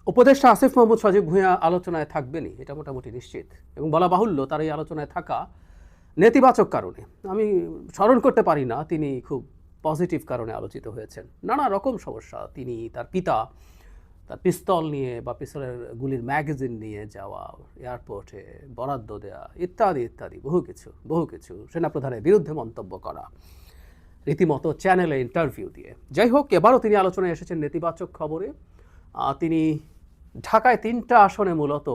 উপদেষ্টা আসিফ মাহমুদ সজীব ভূঁইয়া আলোচনায় থাকবেনই, এটা মোটামুটি নিশ্চিত। এবং বলা বাহুল্য তার এই আলোচনায় থাকা নেতিবাচক কারণে। আমি স্মরণ করতে পারি না তিনি খুব পজিটিভ কারণে আলোচিত হয়েছেন। নানা রকম সমস্যা, তিনি তার পিতা তার পিস্তল নিয়ে বা পিস্তলের গুলির ম্যাগাজিন নিয়ে যাওয়া, এয়ারপোর্টে বরাদ্দ দেওয়া, ইত্যাদি ইত্যাদি বহু কিছু সেনাপ্রধানের বিরুদ্ধে মন্তব্য করা, রীতিমতো চ্যানেলে ইন্টারভিউ দিয়ে। যাই হোক, এবারও তিনি আলোচনায় এসেছেন নেতিবাচক খবরে। তিনি ঢাকায় 3টা আসনে মূলত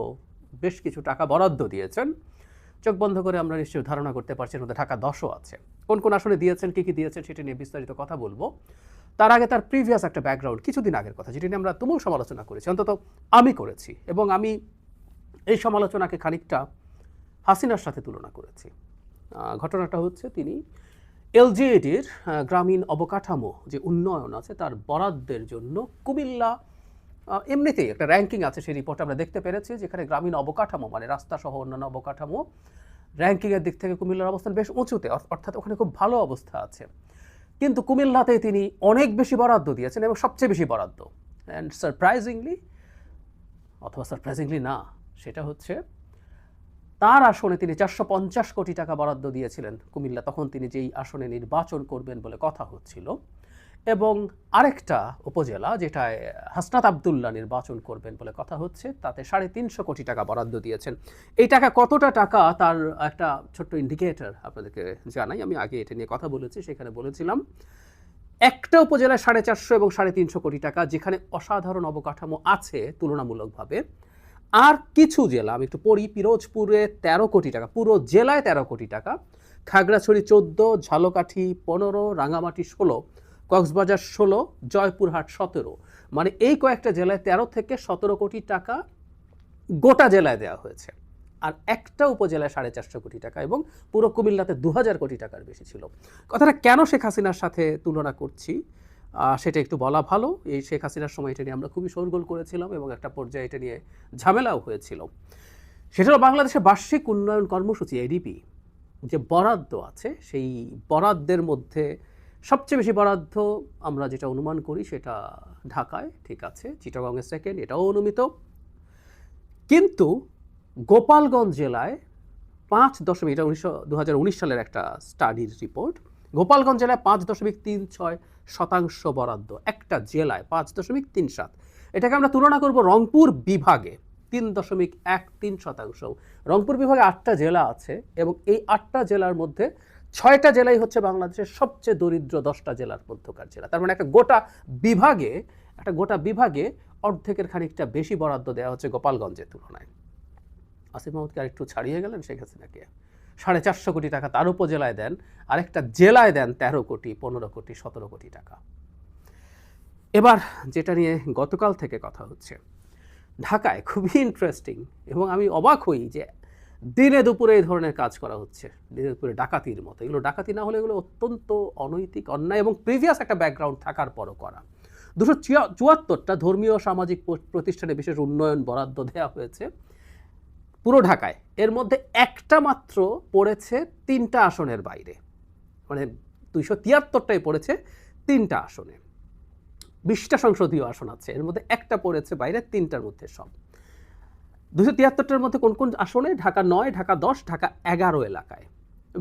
বেশ কিছু টাকা বরাদ্দ দিয়েছেন। চোখ বন্ধ করে আমরা নিশ্চয়ই ধারণা করতে পারছি এর মধ্যে ঢাকা 10ও আছে। কোন কোন আসনে দিয়েছেন, কী কী দিয়েছেন সেটা নিয়ে বিস্তারিত কথা বলবো। তার আগে তার প্রিভিয়াস একটা ব্যাকগ্রাউন্ড, কিছুদিন আগের কথা, যেটি নিয়ে আমরা তুমুল সমালোচনা করেছি, অন্তত আমি করেছি, এবং আমি এই সমালোচনাকে খানিকটা হাসিনার সাথে তুলনা করেছি। ঘটনাটা হচ্ছে তিনি এলজিইডির গ্রামীণ অবকাঠামো যে উন্নয়ন আছে তার বরাদ্দের জন্য কুমিল্লা, এমনিতেই একটা র্যাঙ্কিং আছে, সেই রিপোর্ট আমরা দেখতে পেরেছি, যেখানে গ্রামীণ অবকাঠামো মানে রাস্তা সহ অন্যান্য অবকাঠামো র্যাঙ্কিংয়ের দিক থেকে কুমিল্লার অবস্থান বেশ উঁচুতে, অর্থাৎ ওখানে খুব ভালো অবস্থা আছে। কিন্তু কুমিল্লাতে তিনি অনেক বেশি বরাদ্দ দিয়েছেন এবং সবচেয়ে বেশি বরাদ্দ। অ্যান্ড সারপ্রাইজিংলি, অথবা সারপ্রাইজিংলি না, সেটা হচ্ছে তার আসনে তিনি 450 কোটি টাকা বরাদ্দ দিয়েছিলেন কুমিল্লা, তখন তিনি যেই আসনে নির্বাচন করবেন বলে কথা হচ্ছিল। এবং আরেকটা উপজেলা যেটায় হাসনাত আবদুল্লাহ নির্বাচন করবেন বলে কথা হচ্ছে, তাতে 350 কোটি টাকা বরাদ্দ দিয়েছেন। এই টাকা কতটা টাকা তার একটা ছোট্ট ইন্ডিকেটর আপনাদেরকে জানাই। আমি আগে এটা নিয়ে কথা বলেছি, সেখানে বলেছিলাম একটা উপজেলায় 450 এবং 350 কোটি টাকা, যেখানে অসাধারণ অবকাঠামো আছে তুলনামূলকভাবে। আর কিছু জেলা আমি একটু পড়ি, পিরোজপুরে 13 কোটি টাকা, পুরো জেলায় 13 কোটি টাকা, খাগড়াছড়ি 14, ঝালকাঠি 15, রাঙামাটি 16, কক্সবাজার 16, জয়পুরহাট 17। মানে এই কয়েকটা জেলায় 13 থেকে 17 কোটি টাকা গোটা জেলায় দেওয়া হয়েছে। আর একটা উপজেলায় 450 কোটি টাকা, এবং পুরো কুমিল্লাতে 2000 কোটি টাকার বেশি ছিল। কথাটা কেন শেখ হাসিনার সাথে তুলনা করছি সেটা একটু বলা ভালো। এই শেখ হাসিনার সময় এটা নিয়ে আমরা খুবই শোরগোল করেছিলাম এবং একটা পর্যায়ে এটা নিয়ে ঝামেলাও হয়েছিল। সেটা হলো বাংলাদেশের বার্ষিক উন্নয়ন কর্মসূচি এডিপি যে বরাদ্দ আছে, সেই বরাদ্দের মধ্যে সবচেয়ে বেশি বরাদ্দ আমরা যেটা অনুমান করি সেটা ঢাকায়, ঠিক আছে, চিটাগংয়ের সেকেন্ড, এটাও অনুমিত। কিন্তু গোপালগঞ্জ জেলায় 5 এটা 2019 সালের একটা স্টাডির রিপোর্ট, গোপালগঞ্জ জেলায় 5.36% বরাদ্দ, একটা জেলায় 5.37। এটাকে আমরা তুলনা করব রংপুর বিভাগে 3.13%। রংপুর বিভাগে 8টা জেলা আছে এবং এই 8টা জেলার মধ্যে 6টা জেলাই হচ্ছে বাংলাদেশের সবচেয়ে দরিদ্র 10টা জেলার মধ্যকার জেলা। তার মানে একটা গোটা বিভাগে অর্ধেকের খানিকটা বেশি বরাদ্দ দেওয়া হচ্ছে গোপালগঞ্জের তুলনায়। আসিফ মাহমুদকে আরেকটু ছাড়িয়ে গেলেন শেখ হাসিনাকে। 450 কোটি টাকা তার উপজেলায় দেন, আরেকটা জেলায় দেন 13 কোটি, 15 কোটি, 17 কোটি টাকা। এবার যেটা নিয়ে গতকাল থেকে কথা হচ্ছে, ঢাকায় খুবই ইন্টারেস্টিং, এবং আমি অবাক হই যে দিনে দুপুরে এই ধরনের কাজ করা হচ্ছে, দিনে দুপুরে ডাকাতির মতো। এগুলো ডাকাতি না হলে এগুলো অত্যন্ত অনৈতিক, অন্যায় এবং প্রিভিয়াস একটা ব্যাকগ্রাউন্ড থাকার পরও করা। 274টা ধর্মীয় সামাজিক প্রতিষ্ঠানে বিশেষ উন্নয়ন বরাদ্দ দেওয়া হয়েছে পুরো ঢাকায়। এর মধ্যে একটা মাত্র পড়েছে 3টা আসনের বাইরে, মানে 273টাই পড়েছে 3টা আসনে। 20টা সংসদীয় আসন আছে, এর মধ্যে একটা পড়েছে বাইরে, 3টার মধ্যে সব। 273টার মধ্যে কোন কোন আসনে? ঢাকা 9, ঢাকা 10, ঢাকা 11 এলাকায়।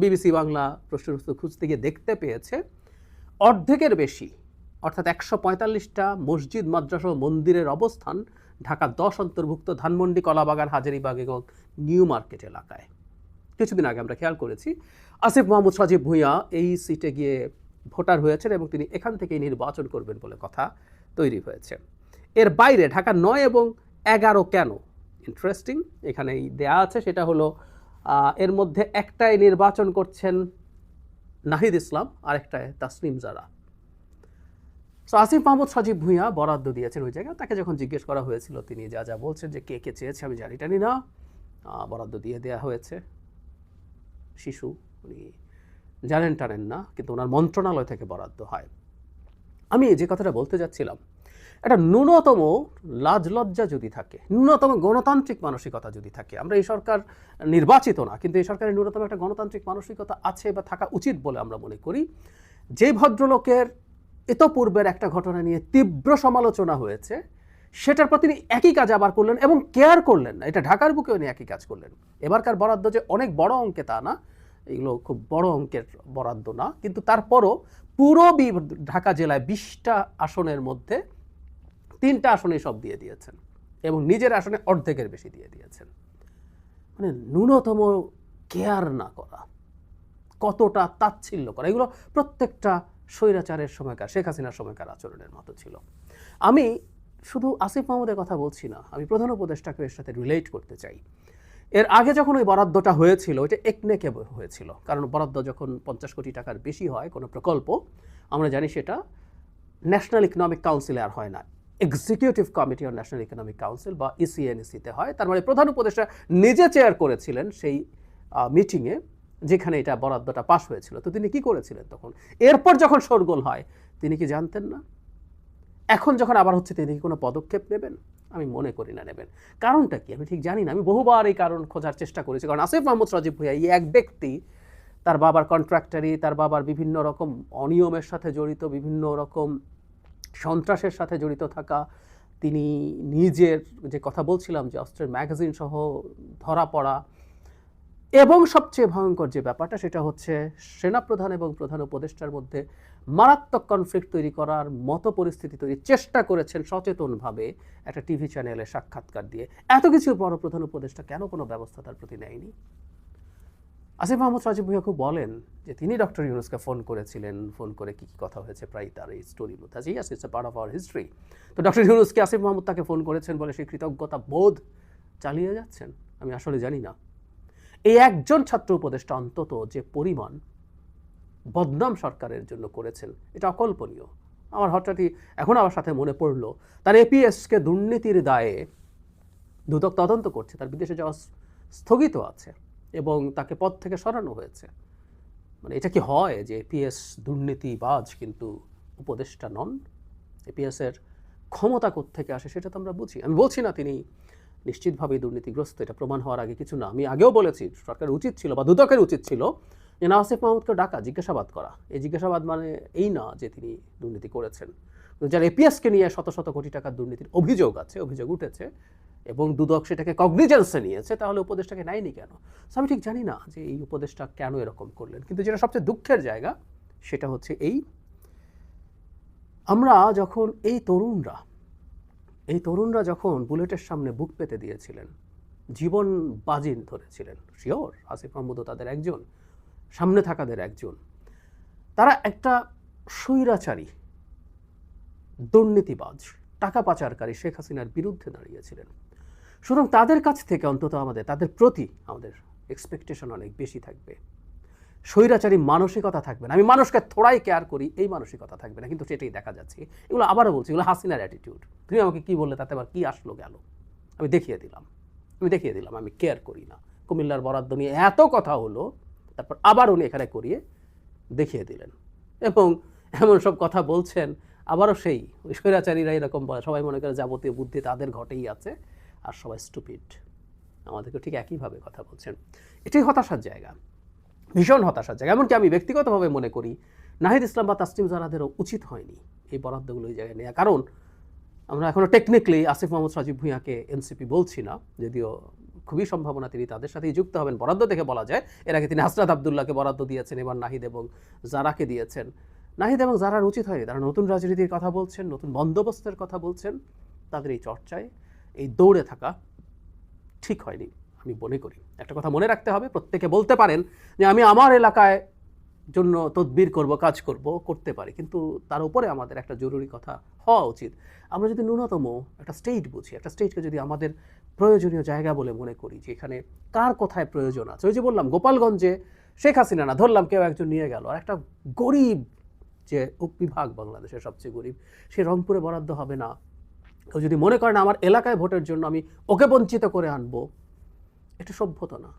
বিবিসি বাংলা প্রশ্নবস্তু খুঁজতে গিয়ে দেখতে পেয়েছে অর্ধেকের বেশি, অর্থাৎ 145টা মসজিদ, মাদ্রাসা, মন্দিরের অবস্থান ঢাকা 10 অন্তর্ভুক্ত ধানমন্ডি, কলাবাগান, হাজারীবাগ এবং নিউ মার্কেট এলাকায়। কিছুদিন আগে আমরা খেয়াল করেছি আসিফ মাহমুদ সজীব ভূঁইয়া এই সিটে গিয়ে ভোটার হয়েছেন এবং তিনি এখান থেকেই নির্বাচন করবেন বলে কথা তৈরি হয়েছে। এর বাইরে ঢাকা 9 এবং 11 কেন ইন্টারেস্টিং এখানেই দেয়া আছে, সেটা হলো এর মধ্যে একটাই নির্বাচন করছেন নাহিদ ইসলাম, আরেকটায় তাসনিম জারা। সো আসিফ মাহমুদ সজীব ভূঁইয়া বরাদ্দ দিয়েছেন ওই জায়গায়। তাকে যখন জিজ্ঞেস করা হয়েছিল তিনি যা যা বলছেন যে কে কে চেয়েছে আমি জানি না, বরাদ্দ দিয়ে দেওয়া হয়েছে। শিশু, উনি টানেন না, কিন্তু ওনার মন্ত্রণালয় থেকে বরাদ্দ হয়। আমি যে কথাটা বলতে যাচ্ছিলাম, একটা ন্যূনতম লাজ লজ্জা যদি থাকে, ন্যূনতম গণতান্ত্রিক মানসিকতা যদি থাকে, আমরা এই সরকার নির্বাচিত না, কিন্তু এই সরকারের ন্যূনতম একটা গণতান্ত্রিক মানসিকতা আছে বা থাকা উচিত বলে আমরা মনে করি। যে ভদ্রলোকের ইতপূর্বের একটা ঘটনা নিয়ে তীব্র সমালোচনা হয়েছে, সেটার প্রতি একই কাজ আবার করলেন এবং কেয়ার করলেন না। এটা ঢাকার বুকে উনি একই কাজ করলেন। এবারকার বরাদ্দ যে অনেক বড় অঙ্কে তা না, এগুলো খুব বড় অঙ্কের বরাদ্দ না, কিন্তু তারপরও পুরো ঢাকা জেলায় 20টা আসনের মধ্যে 3টা আসনে সব দিয়ে দিয়েছেন এবং নিজের আসনে অর্ধেকের বেশি দিয়ে দিয়েছেন। মানে ন্যূনতম কেয়ার না করা, কতটা তাচ্ছিল্য করা, এগুলো প্রত্যেকটা স্বৈরাচারের সময়কার, শেখ হাসিনার সময়কার আচরণের মতো ছিল। আমি শুধু আসিফ মাহমুদের কথা বলছি না, আমি প্রধান উপদেষ্টাকে এর সাথে রিলেট করতে চাই। এর আগে যখন ওই বরাদ্দটা হয়েছিল ওইটা একনেকে হয়েছিল, কারণ বরাদ্দ যখন 50 কোটি টাকার বেশি হয় কোনো প্রকল্প, আমরা জানি সেটা ন্যাশনাল ইকোনমিক কাউন্সিলে আর হয় না, executive committee on national economic council বা ইসিএনসিতে হয়। তার মানে প্রধান উপদেষ্টা নিজে চেয়ার করেছিলেন সেই মিটিংয়ে যেখানে এটা বরাদ্দটা পাশ হয়েছিল। তো তিনি কি করেছিলেন তখন? এরপর যখন শোরগোল হয় তিনি কি জানতেন না? এখন যখন আবার হচ্ছে তিনি কি কোনো পদক্ষেপ নেবেন? আমি মনে করি না নেবেন। কারণটা কি আমি ঠিক জানি না। আমি বহুবার এই কারণ খোঁজার চেষ্টা করেছি, কারণ আসিফ মাহমুদ সজীব ভুঁইয়া এই এক ব্যক্তি, তার বাবার কন্ট্রাক্টারি, তার বাবার বিভিন্ন রকম অনিয়মের সাথে জড়িত, বিভিন্ন রকম সন্ত্রাসের সাথে জড়িত থাকা, তিনি নিজের যে কথা বলছিলাম যে অস্ত্রের ম্যাগাজিন সহ ধরা পড়া, এবং সবচেয়ে ভয়ঙ্কর যে ব্যাপারটা সেটা হচ্ছে সেনাপ্রধান এবং প্রধান উপদেষ্টার মধ্যে মারাত্মক কনফ্লিক্ট তৈরি করার মতো পরিস্থিতি তৈরির চেষ্টা করেছেন সচেতনভাবে একটা টিভি চ্যানেলে সাক্ষাৎকার দিয়ে। এত কিছুর বড় প্রধান উপদেষ্টা কেন কোনো ব্যবস্থা তার প্রতি নেয়নি? আসিফ মাহমুদ সজীব ভুঁইয়া খুব বলেন যে তিনি ডক্টর ইউনূসকে ফোন করেছিলেন, ফোন করে কি কি কথা হয়েছে প্রায় তার এই স্টোরির মধ্যে আছে। Yes, it's a part of our history. তো ডক্টর ইউনূসকে আসিফ মাহমুদ তাকে ফোন করেছেন বলে সেই কৃতজ্ঞতা বোধ চালিয়ে যাচ্ছেন, আমি আসলে জানি না। এই একজন ছাত্র উপদেষ্টা অন্তত যে পরিমাণ বদনাম সরকারের জন্য করেছেন এটা অকল্পনীয়। আমার হঠাৎই এখন আমার সাথে মনে পড়লো তার এপিএসকে দুর্নীতির দায়ে দুদক তদন্ত করছে, তার বিদেশে যাওয়া স্থগিত আছে এবং তাকে পদ থেকে সরানো হয়েছে। মানে এটা কি হয় যে এপিএস দুর্নীতিবাজ কিন্তু উপদেষ্টা নন? এপিএসের ক্ষমতা কোত্থেকে আসে সেটা তো আমরা বুঝি। আমি বলছি না তিনি নিশ্চিতভাবেই দুর্নীতিগ্রস্ত, এটা প্রমাণ হওয়ার আগে কিছু না। আমি আগেও বলেছি সরকারের উচিত ছিল বা দুদকের উচিত ছিল যে আসিফ মাহমুদকে ডাকা, জিজ্ঞাসাবাদ করা। এই জিজ্ঞাসাবাদ মানে এই না যে তিনি দুর্নীতি করেছেন, যারা এপিএসকে নিয়ে শত শত কোটি টাকার দুর্নীতির অভিযোগ আছে, অভিযোগ উঠেছে এবং দুদক সেটাকে কগনিজেন্সে নিয়েছে, তাহলে উপদেষ্টাকে নেয়নি কেন? আমি ঠিক জানি না যে এই উপদেষ্টা কেন এরকম করলেন। কিন্তু যেটা সবচেয়ে দুঃখের জায়গা সেটা হচ্ছে আমরা যখন এই তরুণরা যখন বুলেটের সামনে বুক পেতে দিয়েছিলেন, জীবন বাজি ধরেছিলেন, শিওর আসিফ মাহমুদও তাদের একজন, সামনে থাকাদের একজন, তারা একটা স্বৈরাচারী, দুর্নীতিবাজ, টাকা পাচারকারী শেখ হাসিনার বিরুদ্ধে দাঁড়িয়েছিলেন। সুতরাং তাদের কাছ থেকে অন্তত তাদের প্রতি আমাদের এক্সপেকটেশন অনেক বেশি থাকবে। স্বৈরাচারী মানসিকতা থাকবে না, আমি মানুষকে থোড়াই কেয়ার করি এই মানসিকতা থাকবে না। কিন্তু সেটাই দেখা যাচ্ছে। এগুলো আবারও বলছি, এগুলো হাসিনার অ্যাটিটিউড। তুমি আমাকে কি বললে তাতে আবার কি আসলো গেল, আমি দেখিয়ে দিলাম আমি কেয়ার করি না। কুমিল্লার বরাদ্দ নিয়ে এত কথা হলো, তারপর আবার উনি এখানে করিয়ে দেখিয়ে দিলেন এবং এমন সব কথা বলছেন। আবারও সেই স্বৈরাচারীরা এরকম বলে, সবাই মনে করে যাবতীয় বুদ্ধি তাদের ঘটেই আছে আর সবাই স্টুপিড। আমাদেরকে ঠিক একইভাবে কথা বলছেন। এটাই হতাশার জায়গা, ভীষণ হতাশার জায়গা। এমনকি আমি ব্যক্তিগতভাবে মনে করি নাহিদ ইসলাম বা তাসনিম জারাদেরও উচিত হয়নি এই বরাদ্দগুলো এই জায়গায় নেওয়া। কারণ আমরা এখনও টেকনিক্যালি আসিফ মাহমুদ সজীব ভুঁইয়াকে এনসিপি বলছি না, যদিও খুবই সম্ভাবনা তিনি তাদের সাথেই যুক্ত হবেন। বরাদ্দ দেখে বলা যায় এর আগে তিনি হাসনাত আবদুল্লাহকে বরাদ্দ দিয়েছেন, এবার নাহিদ এবং জারাকে দিয়েছেন। নাহিদ এবং জারার উচিত হয়নি, তারা নতুন রাজনীতির কথা বলছেন, নতুন বন্দোবস্তের কথা বলছেন, তাদের এই চর্চায় এই দৌড়ে থাকা ঠিক হয়নি আমি মনে করি। একটা কথা মনে রাখতে হবে, প্রত্যেকে বলতে পারেন যে আমি আমার এলাকায় জন্য তদবির করব, কাজ করতে পারি, কিন্তু তার উপরে আমাদের একটা জরুরি কথা হওয়া উচিত। আমরা যদি ন্যূনতম একটা স্টেট বুঝি, একটা স্টেটকে যদি আমাদের প্রয়োজনীয় জায়গা বলে মনে করি, যে এখানে কার কোথায় প্রয়োজন আছে। ওই যে বললাম গোপালগঞ্জে শেখ হাসিনা না, ধরলাম কেউ একজন নিয়ে গেল, আর একটা গরিব যে উপবিভাগ বাংলাদেশের সবচেয়ে গরিব, সে রংপুরে বরাদ্দ হবে না। কেউ যদি মনে করেন আমার এলাকায় ভোটের জন্য আমি ওকে বঞ্চিত করে আনবো, এটা সভ্যতা না।